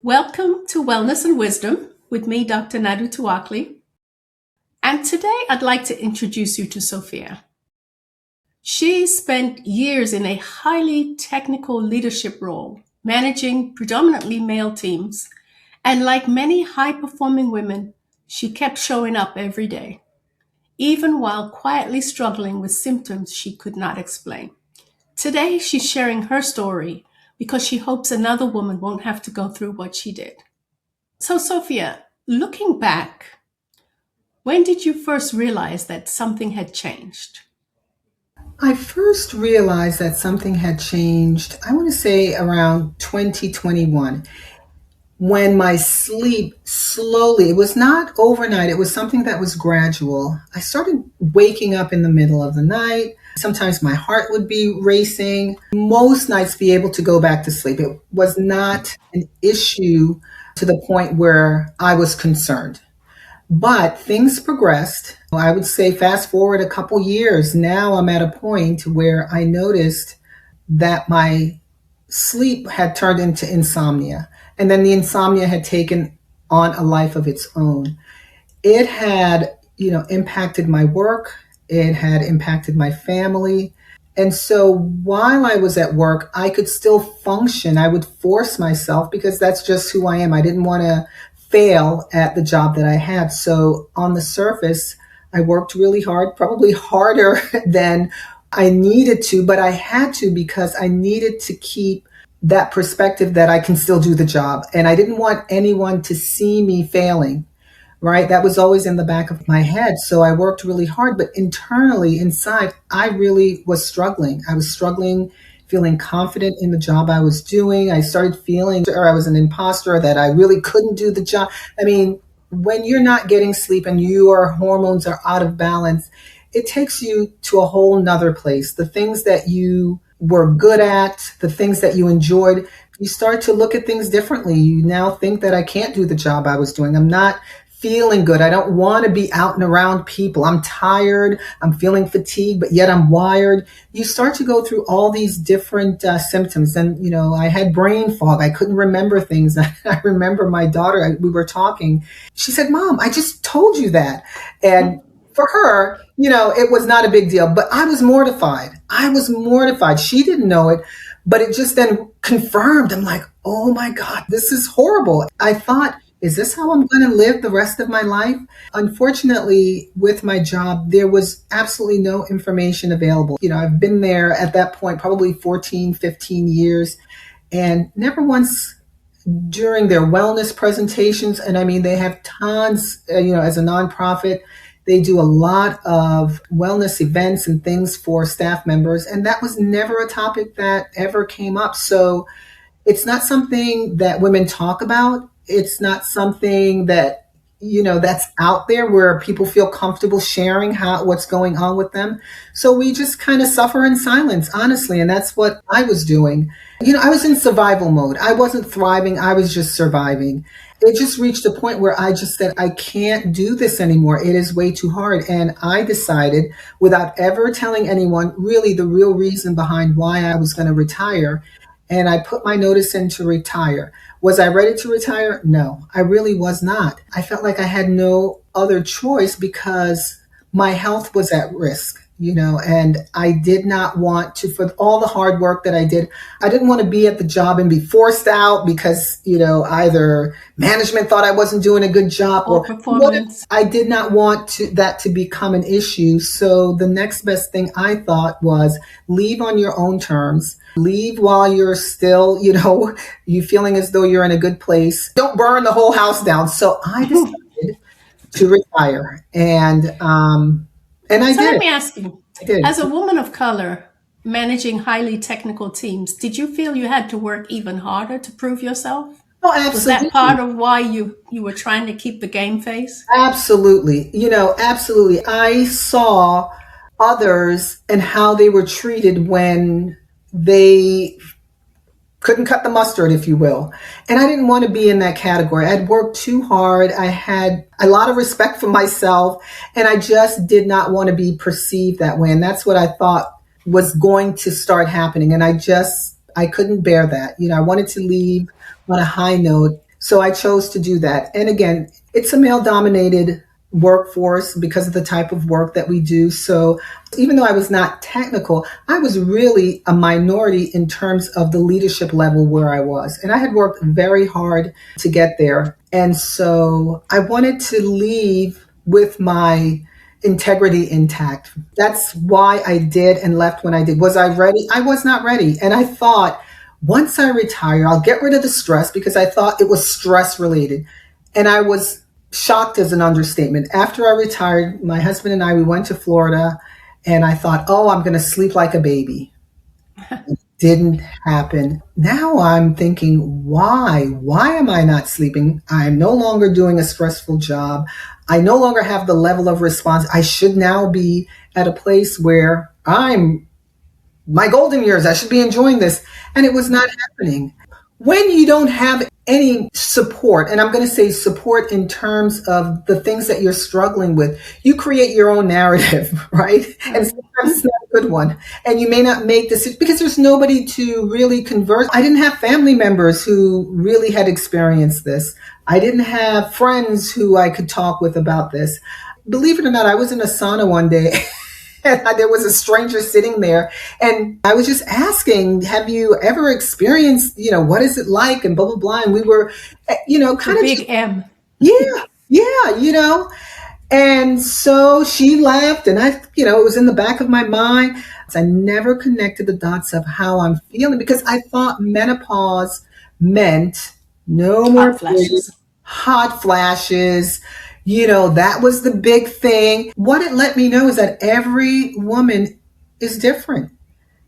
Welcome to Wellness and Wisdom with me, Dr. Nadu Tuakli. And today I'd like to introduce you to Sophia. She spent years in a highly technical leadership role, managing predominantly male teams. And like many high performing women, she kept showing up every day, even while quietly struggling with symptoms she could not explain. Today, she's sharing her story because she hopes another woman won't have to go through what she did. So, Sophia, looking back, when did you first realize that something had changed? I first realized that something had changed, I want to say around 2021, when my sleep slowly, it was not overnight, it was something that was gradual. I started waking up in the middle of the night. Sometimes my heart would be racing. Most nights be able to go back to sleep. It was not an issue to the point where I was concerned. But things progressed. I would say fast forward a couple years. Now I'm at a point where I noticed that my sleep had turned into insomnia. And then the insomnia had taken on a life of its own. It had, impacted my work. It had impacted my family. And so while I was at work, I could still function. I would force myself because that's just who I am. I didn't want to fail at the job that I had. So on the surface, I worked really hard, probably harder than I needed to, but I had to because I needed to keep that perspective that I can still do the job. And I didn't want anyone to see me failing, right? That was always in the back of my head. So I worked really hard, but internally, inside, I really was struggling. I was struggling feeling confident in the job I was doing. I started feeling, or I was an imposter, that I really couldn't do the job. I mean, when you're not getting sleep and your hormones are out of balance, it takes you to a whole nother place. The things that you were good at, the things that you enjoyed, you start to look at things differently. You now think that I can't do the job I was doing. I'm not feeling good. I don't want to be out and around people. I'm tired. I'm feeling fatigued, but yet I'm wired. You start to go through all these different symptoms. And, I had brain fog. I couldn't remember things. I remember my daughter, we were talking. She said, "Mom, I just told you that." And for her, it was not a big deal, but I was mortified. I was mortified. She didn't know it, but it just then confirmed. I'm like, oh my God, this is horrible. I thought, is this how I'm going to live the rest of my life? Unfortunately, with my job, there was absolutely no information available. I've been there at that point, probably 14, 15 years, and never once during their wellness presentations. And I mean, they have tons, as a nonprofit, they do a lot of wellness events and things for staff members. And that was never a topic that ever came up. So it's not something that women talk about. It's not something that, that's out there where people feel comfortable sharing what's going on with them. So we just kind of suffer in silence, honestly. And that's what I was doing. I was in survival mode. I wasn't thriving. I was just surviving. It just reached a point where I just said, I can't do this anymore. It is way too hard. And I decided, without ever telling anyone really the real reason behind why I was going to retire, and I put my notice in to retire. Was I ready to retire? No, I really was not. I felt like I had no other choice because my health was at risk, and I did not want to, for all the hard work that I did, I didn't want to be at the job and be forced out because, either management thought I wasn't doing a good job Or performance. I did not want that to become an issue. So the next best thing I thought was leave on your own terms. Leave while you're still, you feeling as though you're in a good place. Don't burn the whole house down. So I decided to retire, and I So let did. me ask you, I did. as a woman of color managing highly technical teams, did you feel you had to work even harder to prove yourself? Oh, Was that absolutely. part of why you were trying to keep the game face? Absolutely. Absolutely. I saw others and how they were treated when they couldn't cut the mustard, if you will. And I didn't want to be in that category. I'd worked too hard. I had a lot of respect for myself, and I just did not want to be perceived that way. And that's what I thought was going to start happening. And I couldn't bear that. I wanted to leave on a high note. So I chose to do that. And again, it's a male dominated workforce because of the type of work that we do. So even though I was not technical, I was really a minority in terms of the leadership level where I was. And I had worked very hard to get there. And so I wanted to leave with my integrity intact. That's why I did and left when I did. Was I ready? I was not ready. And I thought, once I retire, I'll get rid of the stress because I thought it was stress related. And I was shocked as an understatement. After I retired, my husband and I, we went to Florida and I thought, oh, I'm going to sleep like a baby. It didn't happen. Now I'm thinking, why? Why am I not sleeping? I'm no longer doing a stressful job. I no longer have the level of response. I should now be at a place where I'm my golden years. I should be enjoying this. And it was not happening. When you don't have any support, and I'm going to say support in terms of the things that you're struggling with, you create your own narrative, right? And sometimes it's not a good one. And you may not make this because there's nobody to really converse. I didn't have family members who really had experienced this. I didn't have friends who I could talk with about this. Believe it or not, I was in a sauna one day. And there was a stranger sitting there and I was just asking, have you ever experienced, what is it like and blah, blah, blah. And we were, kind of big M. Yeah. And so she left and it was in the back of my mind. I never connected the dots of how I'm feeling because I thought menopause meant no more Hot flashes. hot flashes. That was the big thing. What it let me know is that every woman is different.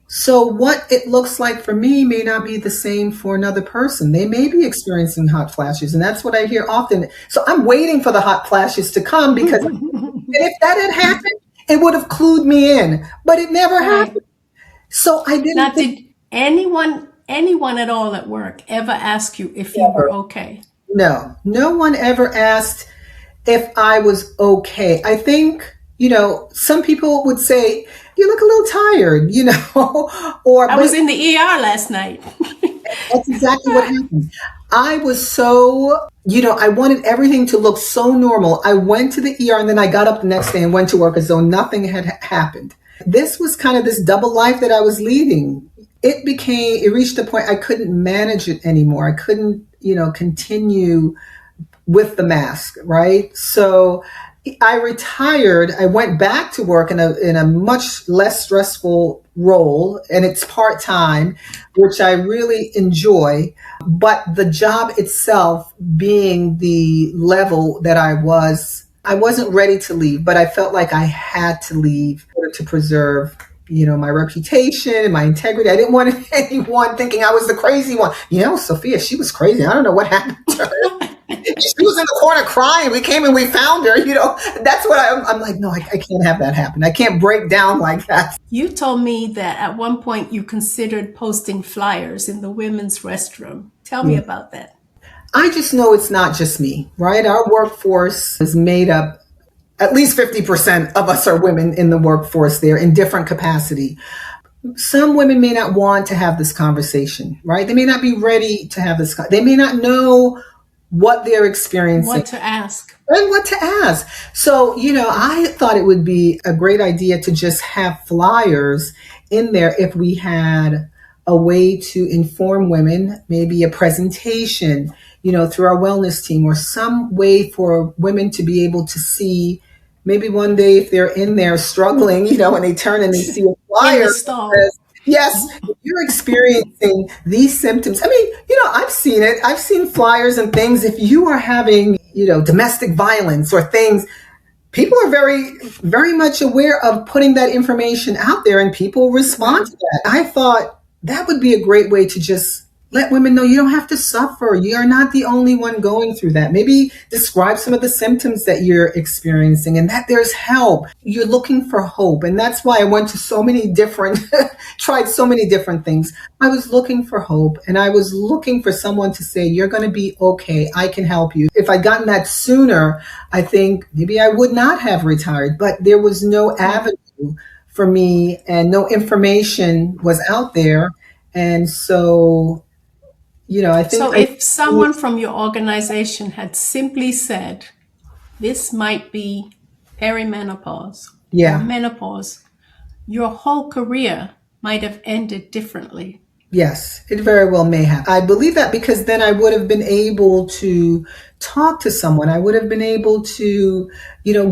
So what it looks like for me may not be the same for another person. They may be experiencing hot flashes. And that's what I hear often. So I'm waiting for the hot flashes to come because if that had happened, it would have clued me in. But it never happened. So I didn't Now, did anyone at all at work ever ask you if you were okay? No one ever asked if I was okay. I think, some people would say, you look a little tired, or I was in the ER last night. That's exactly what happened. I was so, I wanted everything to look so normal. I went to the ER and then I got up the next day and went to work as though nothing had happened. This was kind of this double life that I was leading. It reached a point I couldn't manage it anymore. I couldn't, continue with the mask, right? So I retired. I went back to work in a much less stressful role, and it's part-time, which I really enjoy. But the job itself being the level that I wasn't ready to leave, but I felt like I had to leave in order to preserve my reputation and my integrity. I didn't want anyone thinking I was the crazy one. Sophia, she was crazy. I don't know what happened to her. She was in the corner crying. We came and we found her. That's what I'm like, no, I can't have that happen. I can't break down like that. You told me that at one point you considered posting flyers in the women's restroom. Tell me about that. I just know it's not just me, right? Our workforce is made up, at least 50% of us are women in the workforce there in different capacity. Some women may not want to have this conversation, right? They may not be ready to have this. They may not know what they're experiencing. What to ask. And what to ask. So, I thought it would be a great idea to just have flyers in there if we had a way to inform women, maybe a presentation, through our wellness team or some way for women to be able to see maybe one day if they're in there struggling, and they turn and they see a flyer. In the stall. Yes, if you're experiencing these symptoms. I mean, I've seen it. I've seen flyers and things. If you are having, domestic violence or things, people are very, very much aware of putting that information out there and people respond to that. I thought that would be a great way to just let women know you don't have to suffer. You are not the only one going through that. Maybe describe some of the symptoms that you're experiencing and that there's help. You're looking for hope. And that's why I went to tried so many different things. I was looking for hope and I was looking for someone to say, you're going to be okay. I can help you. If I'd gotten that sooner, I think maybe I would not have retired, but there was no avenue for me and no information was out there. And so I think, So if someone from your organization had simply said, this might be perimenopause or yeah. menopause, your whole career might have ended differently. Yes, it very well may have. I believe that because then I would have been able to talk to someone. I would have been able to,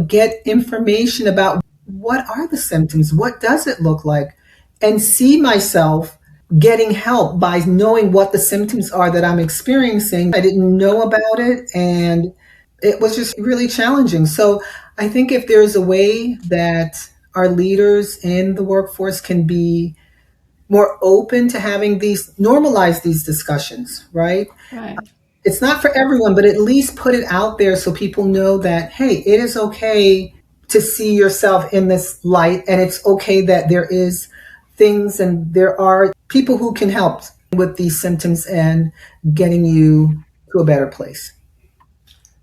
get information about what are the symptoms? What does it look like? And see myself getting help by knowing what the symptoms are that I'm experiencing. I didn't know about it, and it was just really challenging. So I think if there's a way that our leaders in the workforce can be more open to having normalize these discussions, right? Right. It's not for everyone, but at least put it out there so people know that, hey, it is okay to see yourself in this light, and it's okay that there is things and there are people who can help with these symptoms and getting you to a better place.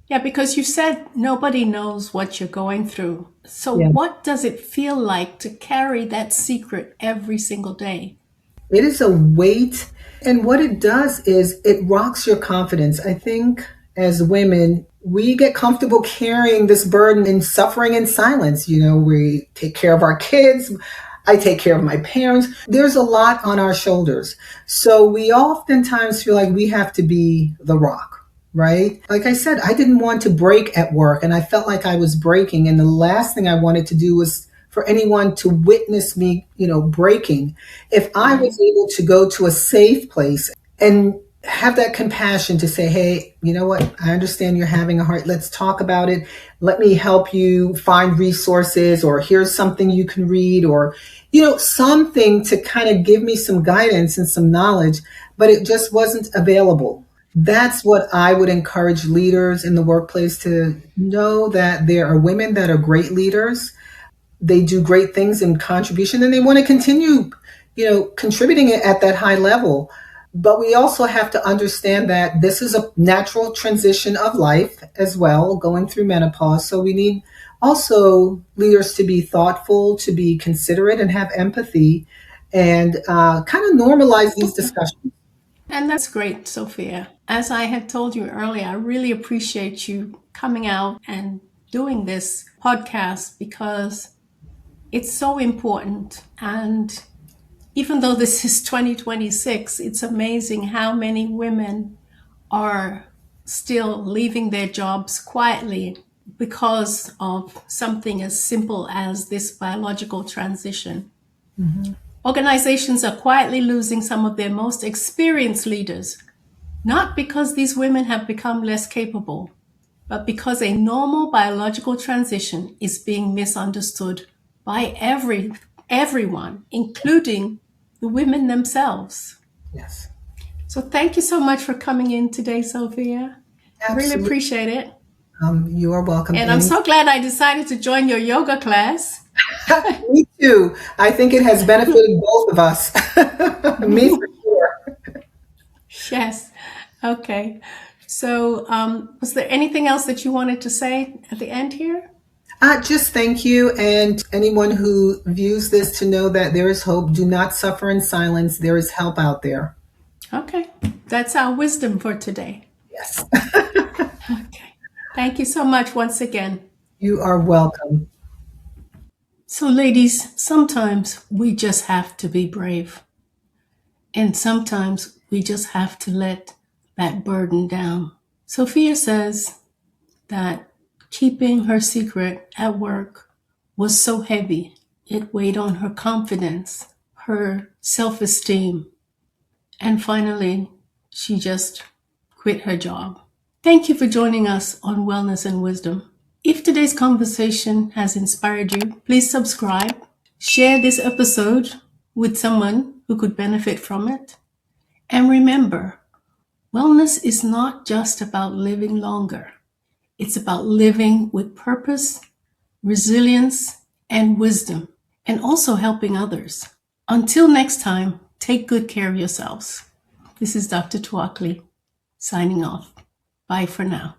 Yeah, because you said nobody knows what you're going through. So Yeah. what does it feel like to carry that secret every single day? It is a weight. And what it does is it rocks your confidence. I think as women, we get comfortable carrying this burden and suffering in silence. We take care of our kids. I take care of my parents. There's a lot on our shoulders. So we oftentimes feel like we have to be the rock, right? Like I said, I didn't want to break at work, and I felt like I was breaking. And the last thing I wanted to do was for anyone to witness me, breaking. If I Right. was able to go to a safe place and have that compassion to say, hey, you know what? I understand you're having a heart. Let's talk about it. Let me help you find resources, or here's something you can read, or, something to kind of give me some guidance and some knowledge, but it just wasn't available. That's what I would encourage leaders in the workplace to know, that there are women that are great leaders. They do great things in contribution, and they want to continue, contributing it at that high level. But we also have to understand that this is a natural transition of life as well, going through menopause. So we need also leaders to be thoughtful, to be considerate, and have empathy, and kind of normalize these discussions. And that's great, Sophia. As I had told you earlier, I really appreciate you coming out and doing this podcast because it's so important. And even though this is 2026, it's amazing how many women are still leaving their jobs quietly because of something as simple as this biological transition. Mhm. Organizations are quietly losing some of their most experienced leaders, not because these women have become less capable, but because a normal biological transition is being misunderstood by everyone, including the women themselves. Yes, So thank you so much for coming in today, Sophia. I really absolutely. appreciate it. You are welcome. And I'm so glad I decided to join your yoga class. Me too. I think it has benefited both of us. Me for sure. Yes. Okay. So, was there anything else that you wanted to say at the end here? Just thank you, and anyone who views this to know that there is hope. Do not suffer in silence. There is help out there. Okay. That's our wisdom for today. Yes. Okay. Thank you so much once again. You are welcome. So, ladies, sometimes we just have to be brave. And sometimes we just have to let that burden down. Sophia says that keeping her secret at work was so heavy, it weighed on her confidence, her self-esteem, and finally, she just quit her job. Thank you for joining us on Wellness and Wisdom. If today's conversation has inspired you, please subscribe, share this episode with someone who could benefit from it. And remember, wellness is not just about living longer. It's about living with purpose, resilience, and wisdom, and also helping others. Until next time, take good care of yourselves. This is Dr. Tuakli signing off. Bye for now.